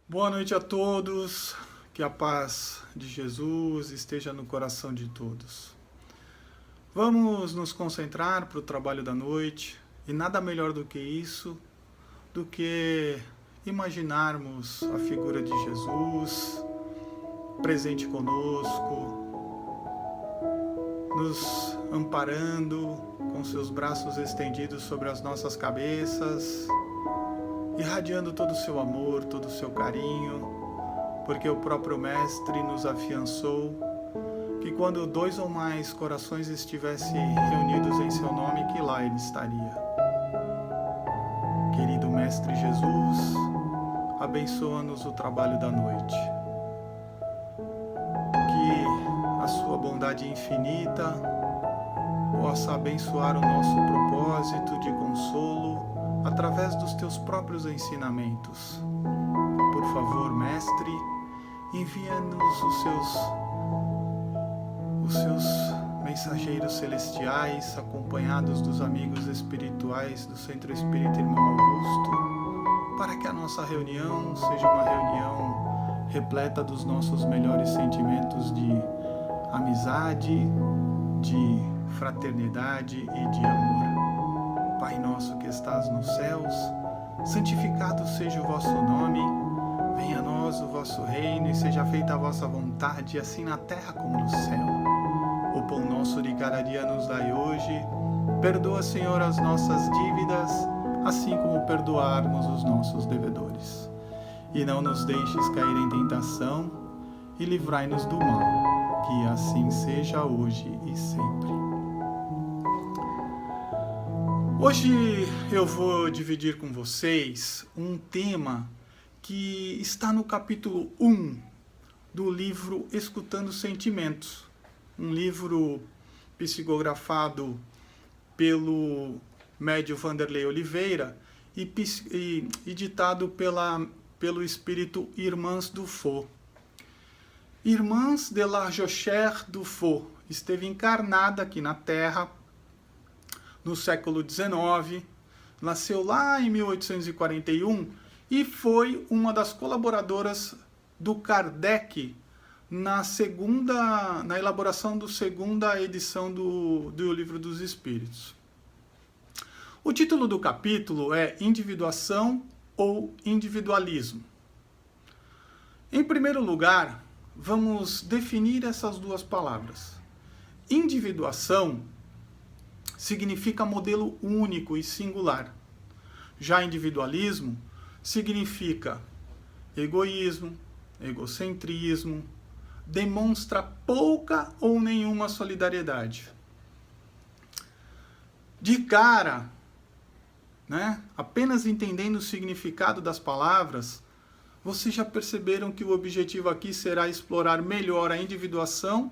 Boa noite a todos, que a paz de Jesus esteja no coração de todos. Vamos nos concentrar para o trabalho da noite e nada melhor do que isso, do que imaginarmos a figura de Jesus presente conosco, nos amparando com seus braços estendidos sobre as nossas cabeças, irradiando todo o seu amor, todo o seu carinho, porque o próprio Mestre nos afiançou que quando 2 ou mais corações estivessem reunidos em seu nome, que lá ele estaria. Querido Mestre Jesus, abençoa-nos o trabalho da noite. Que a sua bondade infinita possa abençoar o nosso propósito de consolo através dos teus próprios ensinamentos. Por favor, Mestre, envia-nos os seus mensageiros celestiais, acompanhados dos amigos espirituais do Centro Espírita Irmão Augusto, para que a nossa reunião seja uma reunião repleta dos nossos melhores sentimentos de amizade, de fraternidade e de amor. Pai nosso que estás nos céus, santificado seja o vosso nome, venha a nós o vosso reino e seja feita a vossa vontade, assim na terra como no céu. O pão nosso de cada dia nos dai hoje, perdoa, Senhor, as nossas dívidas, assim como perdoarmos os nossos devedores. E não nos deixes cair em tentação, e livrai-nos do mal, que assim seja hoje e sempre. Hoje eu vou dividir com vocês um tema que está no capítulo 1 do livro Escutando Sentimentos, um livro psicografado pelo médium Vanderlei Oliveira e ditado pelo espírito Irmãs Dufaux. Irmãs de la Jochère Dufaux esteve encarnada aqui na Terra no século XIX, nasceu lá em 1841 e foi uma das colaboradoras do Kardec na elaboração da segunda edição do Livro dos Espíritos. O título do capítulo é Individuação ou Individualismo. Em primeiro lugar, vamos definir essas duas palavras. Individuação significa modelo único e singular. Já individualismo significa egoísmo, egocentrismo, demonstra pouca ou nenhuma solidariedade. De cara, apenas entendendo o significado das palavras, vocês já perceberam que o objetivo aqui será explorar melhor a individuação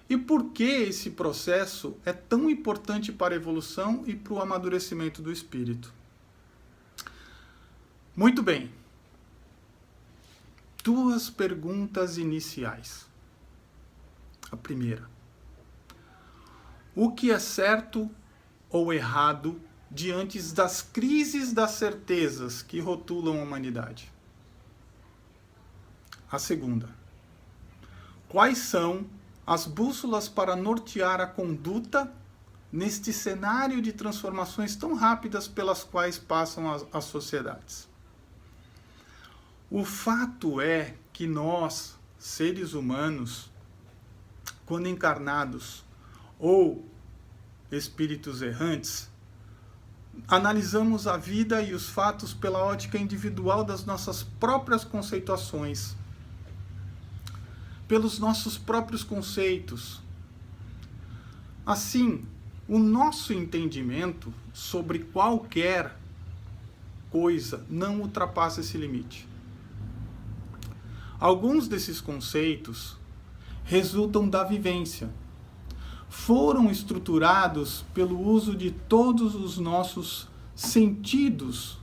e por que esse processo é tão importante para a evolução e para o amadurecimento do espírito. Muito bem. 2 perguntas iniciais. A primeira. O que é certo ou errado diante das crises das certezas que rotulam a humanidade? A segunda. Quais são as bússolas para nortear a conduta neste cenário de transformações tão rápidas pelas quais passam as sociedades? O fato é que nós, seres humanos, quando encarnados ou espíritos errantes, analisamos a vida e os fatos pela ótica individual das nossas próprias conceituações, pelos nossos próprios conceitos. Assim, o nosso entendimento sobre qualquer coisa não ultrapassa esse limite. Alguns desses conceitos resultam da vivência. Foram estruturados pelo uso de todos os nossos sentidos,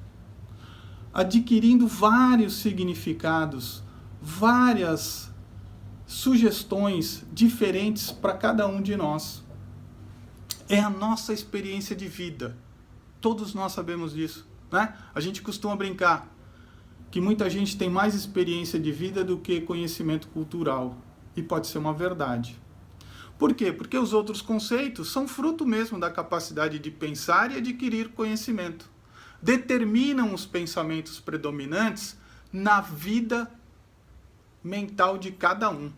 adquirindo vários significados, várias sugestões diferentes para cada um de nós. É a nossa experiência de vida. Todos nós sabemos disso, né? A gente costuma brincar. que muita gente tem mais experiência de vida do que conhecimento cultural. E pode ser uma verdade. Por quê? Porque os outros conceitos são fruto mesmo da capacidade de pensar e adquirir conhecimento. Determinam os pensamentos predominantes na vida mental de cada um.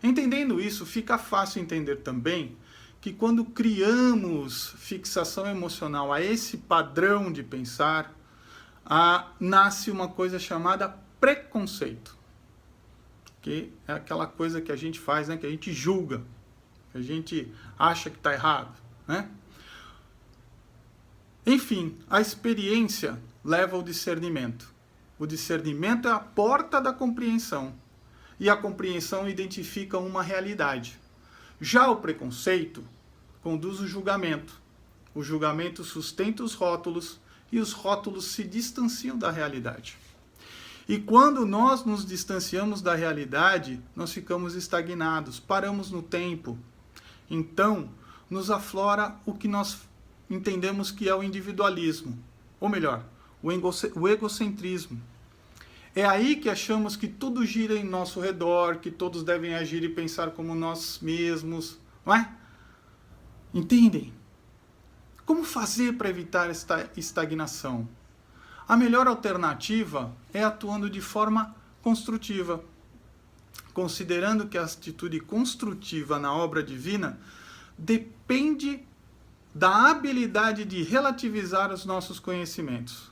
Entendendo isso, fica fácil entender também que quando criamos fixação emocional a esse padrão de pensar, nasce uma coisa chamada preconceito. Que é aquela coisa que a gente faz, né, que a gente julga, que a gente acha que está errado, né? Enfim, a experiência leva ao discernimento. O discernimento é a porta da compreensão. E a compreensão identifica uma realidade. Já o preconceito conduz o julgamento. O julgamento sustenta os rótulos e os rótulos se distanciam da realidade. E quando nós nos distanciamos da realidade, nós ficamos estagnados, paramos no tempo. Então, nos aflora o que nós entendemos que é o individualismo, ou melhor, o egocentrismo. É aí que achamos que tudo gira em nosso redor, que todos devem agir e pensar como nós mesmos, não é? Entendem? Como fazer para evitar esta estagnação? A melhor alternativa é atuando de forma construtiva, considerando que a atitude construtiva na obra divina depende da habilidade de relativizar os nossos conhecimentos.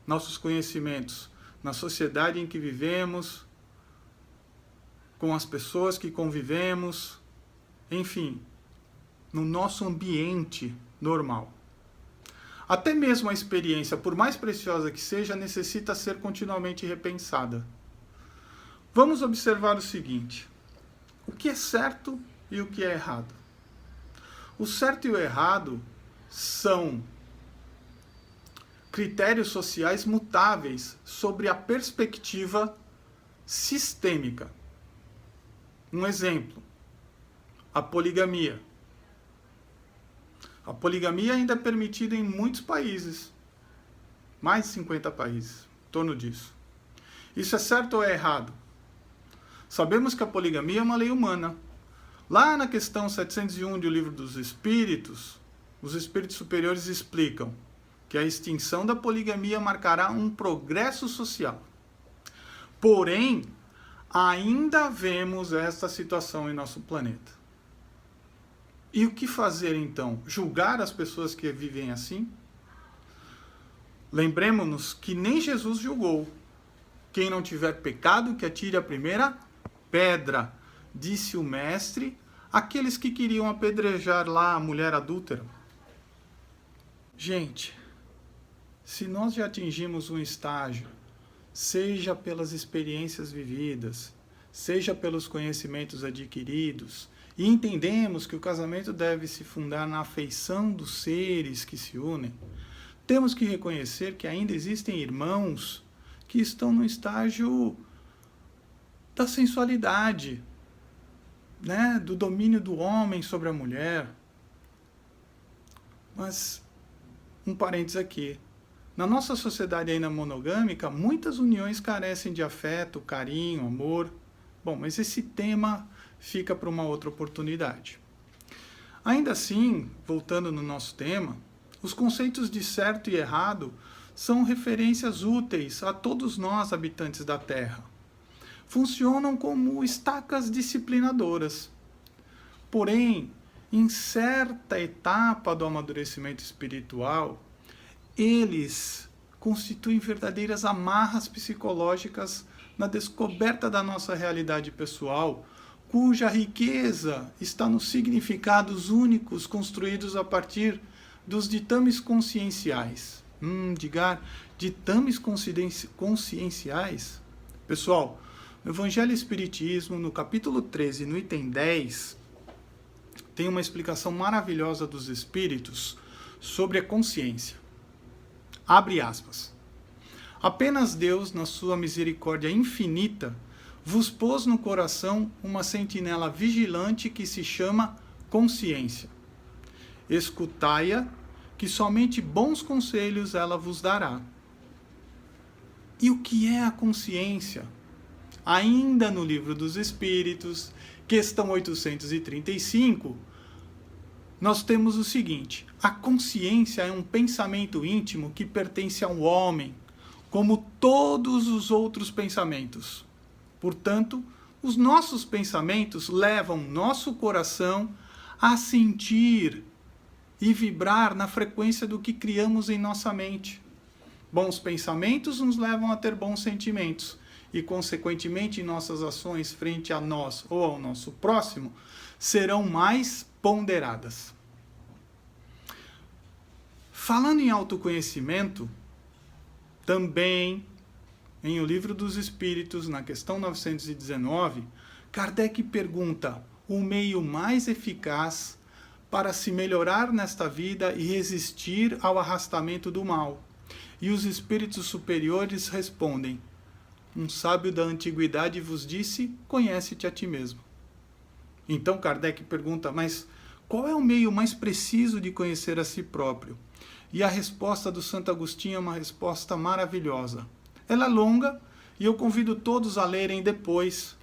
Nossos conhecimentos na sociedade em que vivemos, com as pessoas que convivemos, enfim, no nosso ambiente normal. Até mesmo a experiência, por mais preciosa que seja, necessita ser continuamente repensada. Vamos observar o seguinte: o que é certo e o que é errado. O certo e o errado são critérios sociais mutáveis sobre a perspectiva sistêmica. Um exemplo: a poligamia. A poligamia ainda é permitida em muitos países, mais de 50 países, em torno disso. Isso é certo ou é errado? Sabemos que a poligamia é uma lei humana. Lá na questão 701 do Livro dos Espíritos, os espíritos superiores explicam que a extinção da poligamia marcará um progresso social. Porém, ainda vemos esta situação em nosso planeta. E o que fazer então? Julgar as pessoas que vivem assim? Lembremos-nos que nem Jesus julgou. Quem não tiver pecado, que atire a primeira pedra, disse o mestre àqueles que queriam apedrejar lá a mulher adúltera. Gente, se nós já atingimos um estágio, seja pelas experiências vividas, seja pelos conhecimentos adquiridos, e entendemos que o casamento deve se fundar na afeição dos seres que se unem, temos que reconhecer que ainda existem irmãos que estão no estágio da sensualidade, né, do domínio do homem sobre a mulher. Mas, um parênteses aqui, na nossa sociedade ainda monogâmica, muitas uniões carecem de afeto, carinho, amor. Bom, mas esse tema fica para uma outra oportunidade. Ainda assim, voltando no nosso tema, os conceitos de certo e errado são referências úteis a todos nós, habitantes da Terra. Funcionam como estacas disciplinadoras. Porém, em certa etapa do amadurecimento espiritual, eles constituem verdadeiras amarras psicológicas na descoberta da nossa realidade pessoal, cuja riqueza está nos significados únicos construídos a partir dos ditames conscienciais. Ditames conscienciais? Pessoal, no Evangelho e Espiritismo, no capítulo 13, no item 10, tem uma explicação maravilhosa dos Espíritos sobre a consciência. Abre aspas. Apenas Deus, na sua misericórdia infinita, vos pôs no coração uma sentinela vigilante que se chama consciência. Escutai-a, que somente bons conselhos ela vos dará. E o que é a consciência? Ainda no Livro dos Espíritos, questão 835, nós temos o seguinte: a consciência é um pensamento íntimo que pertence ao homem, como todos os outros pensamentos. Portanto, os nossos pensamentos levam nosso coração a sentir e vibrar na frequência do que criamos em nossa mente. Bons pensamentos nos levam a ter bons sentimentos e, consequentemente, nossas ações frente a nós ou ao nosso próximo serão mais ponderadas. Falando em autoconhecimento, também em O Livro dos Espíritos, na questão 919, Kardec pergunta o meio mais eficaz para se melhorar nesta vida e resistir ao arrastamento do mal. E os espíritos superiores respondem: um sábio da antiguidade vos disse, conhece-te a ti mesmo. Então Kardec pergunta, mas qual é o meio mais preciso de conhecer a si próprio? E a resposta do Santo Agostinho é uma resposta maravilhosa. Ela é longa e eu convido todos a lerem depois,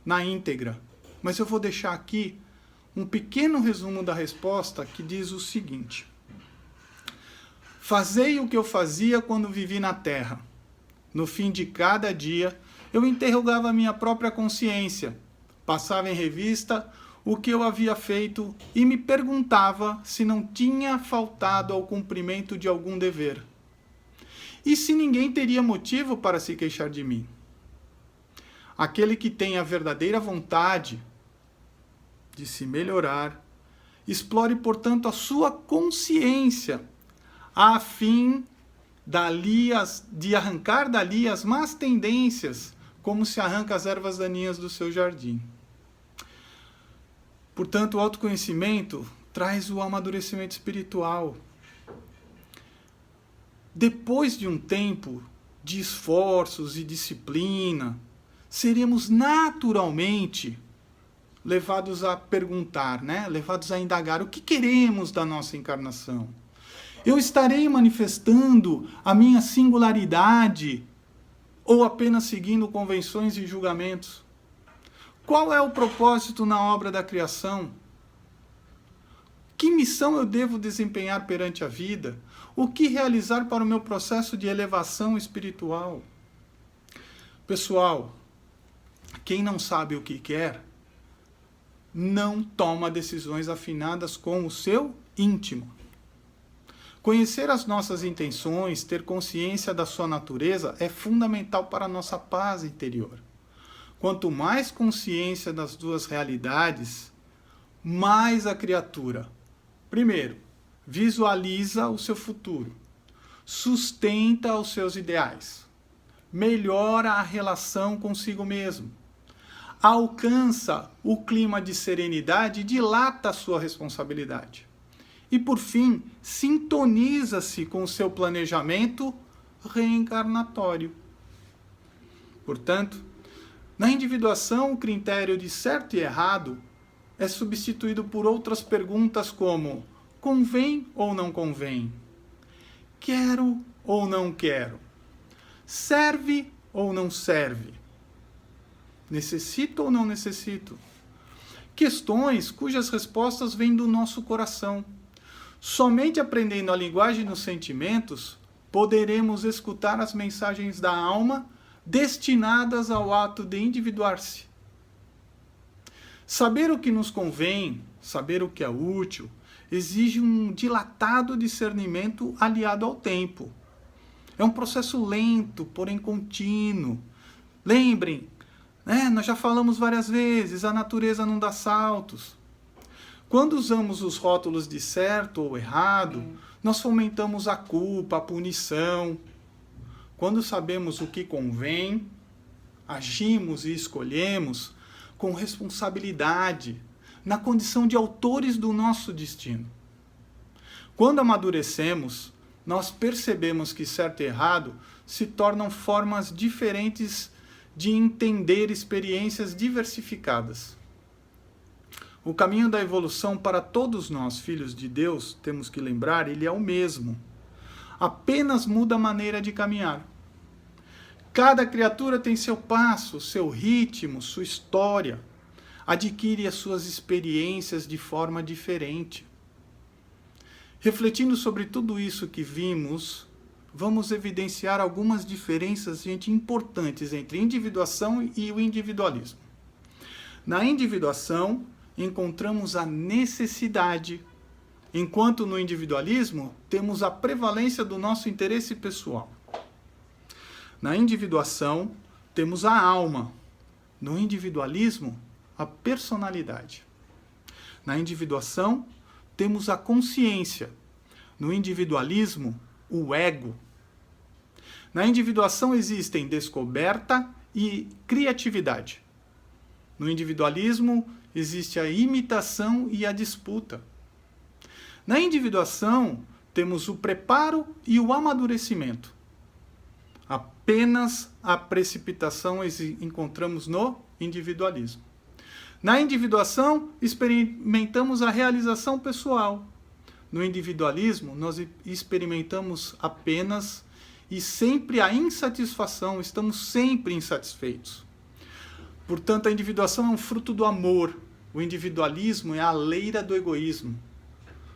na íntegra. Mas eu vou deixar aqui um pequeno resumo da resposta que diz o seguinte: fazei o que eu fazia quando vivi na Terra. No fim de cada dia, eu interrogava a minha própria consciência, passava em revista o que eu havia feito e me perguntava se não tinha faltado ao cumprimento de algum dever. E se ninguém teria motivo para se queixar de mim. Aquele que tem a verdadeira vontade de se melhorar, explore, portanto, a sua consciência, a fim de arrancar dali as más tendências, como se arranca as ervas daninhas do seu jardim. Portanto, o autoconhecimento traz o amadurecimento espiritual. Depois de um tempo de esforços e disciplina, seremos naturalmente levados a perguntar, levados a indagar o que queremos da nossa encarnação. Eu estarei manifestando a minha singularidade ou apenas seguindo convenções e julgamentos? Qual é o propósito na obra da criação? Que missão eu devo desempenhar perante a vida? O que realizar para o meu processo de elevação espiritual? Pessoal, quem não sabe o que quer, não toma decisões afinadas com o seu íntimo. Conhecer as nossas intenções, ter consciência da sua natureza é fundamental para a nossa paz interior. Quanto mais consciência das duas realidades, mais a criatura, primeiro, visualiza o seu futuro, sustenta os seus ideais, melhora a relação consigo mesmo, alcança o clima de serenidade e dilata a sua responsabilidade. E, por fim, sintoniza-se com o seu planejamento reencarnatório. Portanto, na individuação, o critério de certo e errado é substituído por outras perguntas como: convém ou não convém? Quero ou não quero? Serve ou não serve? Necessito ou não necessito? Questões cujas respostas vêm do nosso coração. Somente aprendendo a linguagem dos sentimentos, poderemos escutar as mensagens da alma destinadas ao ato de individuar-se. Saber o que nos convém, saber o que é útil, exige um dilatado discernimento aliado ao tempo. É um processo lento, porém contínuo. Lembrem, nós já falamos várias vezes, a natureza não dá saltos. Quando usamos os rótulos de certo ou errado, nós fomentamos a culpa, a punição. Quando sabemos o que convém, agimos e escolhemos com responsabilidade, na condição de autores do nosso destino. Quando amadurecemos, nós percebemos que certo e errado se tornam formas diferentes de entender experiências diversificadas. O caminho da evolução para todos nós, filhos de Deus, temos que lembrar, ele é o mesmo. Apenas muda a maneira de caminhar. Cada criatura tem seu passo, seu ritmo, sua história. Adquire as suas experiências de forma diferente. Refletindo sobre tudo isso que vimos, vamos evidenciar algumas diferenças, gente, importantes entre individuação e o individualismo. Na individuação, encontramos a necessidade, enquanto no individualismo temos a prevalência do nosso interesse pessoal. Na individuação, temos a alma. No individualismo, a personalidade. Na individuação, temos a consciência. No individualismo, o ego. Na individuação existem descoberta e criatividade. No individualismo, existe a imitação e a disputa. Na individuação, temos o preparo e o amadurecimento. Apenas a precipitação encontramos no individualismo. Na individuação, experimentamos a realização pessoal. No individualismo, nós experimentamos apenas e sempre a insatisfação, estamos sempre insatisfeitos. Portanto, a individuação é um fruto do amor. O individualismo é a leira do egoísmo.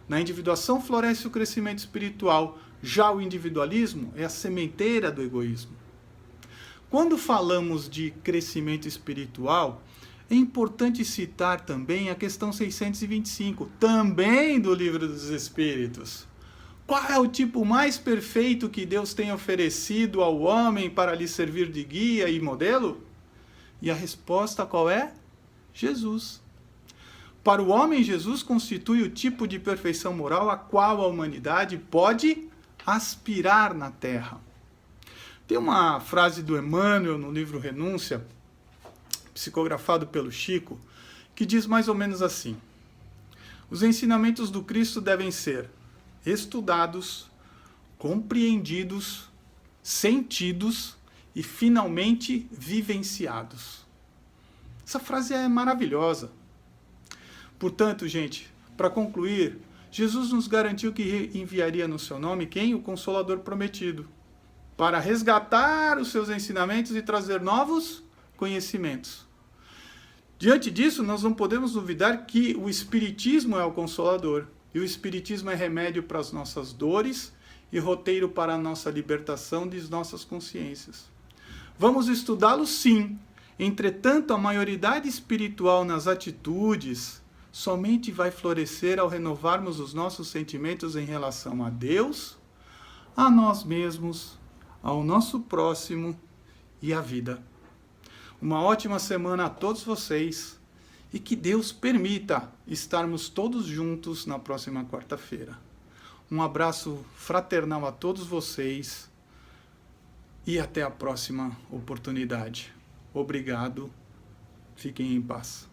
Na individuação floresce o crescimento espiritual. Já o individualismo é a sementeira do egoísmo. Quando falamos de crescimento espiritual, é importante citar também a questão 625, também do Livro dos Espíritos. Qual é o tipo mais perfeito que Deus tem oferecido ao homem para lhe servir de guia e modelo? E a resposta qual é? Jesus. Para o homem, Jesus constitui o tipo de perfeição moral a qual a humanidade pode aspirar na Terra. Tem uma frase do Emmanuel no livro Renúncia, psicografado pelo Chico, que diz mais ou menos assim: os ensinamentos do Cristo devem ser estudados, compreendidos, sentidos e finalmente vivenciados. Essa frase é maravilhosa. Portanto, gente, para concluir, Jesus nos garantiu que enviaria no seu nome quem? O Consolador prometido, para resgatar os seus ensinamentos e trazer novos conhecimentos. Diante disso, nós não podemos duvidar que o Espiritismo é o Consolador, e o Espiritismo é remédio para as nossas dores e roteiro para a nossa libertação de nossas consciências. Vamos estudá-lo sim, entretanto a maioridade espiritual nas atitudes somente vai florescer ao renovarmos os nossos sentimentos em relação a Deus, a nós mesmos, ao nosso próximo e à vida. Uma ótima semana a todos vocês e que Deus permita estarmos todos juntos na próxima quarta-feira. Um abraço fraternal a todos vocês e até a próxima oportunidade. Obrigado. Fiquem em paz.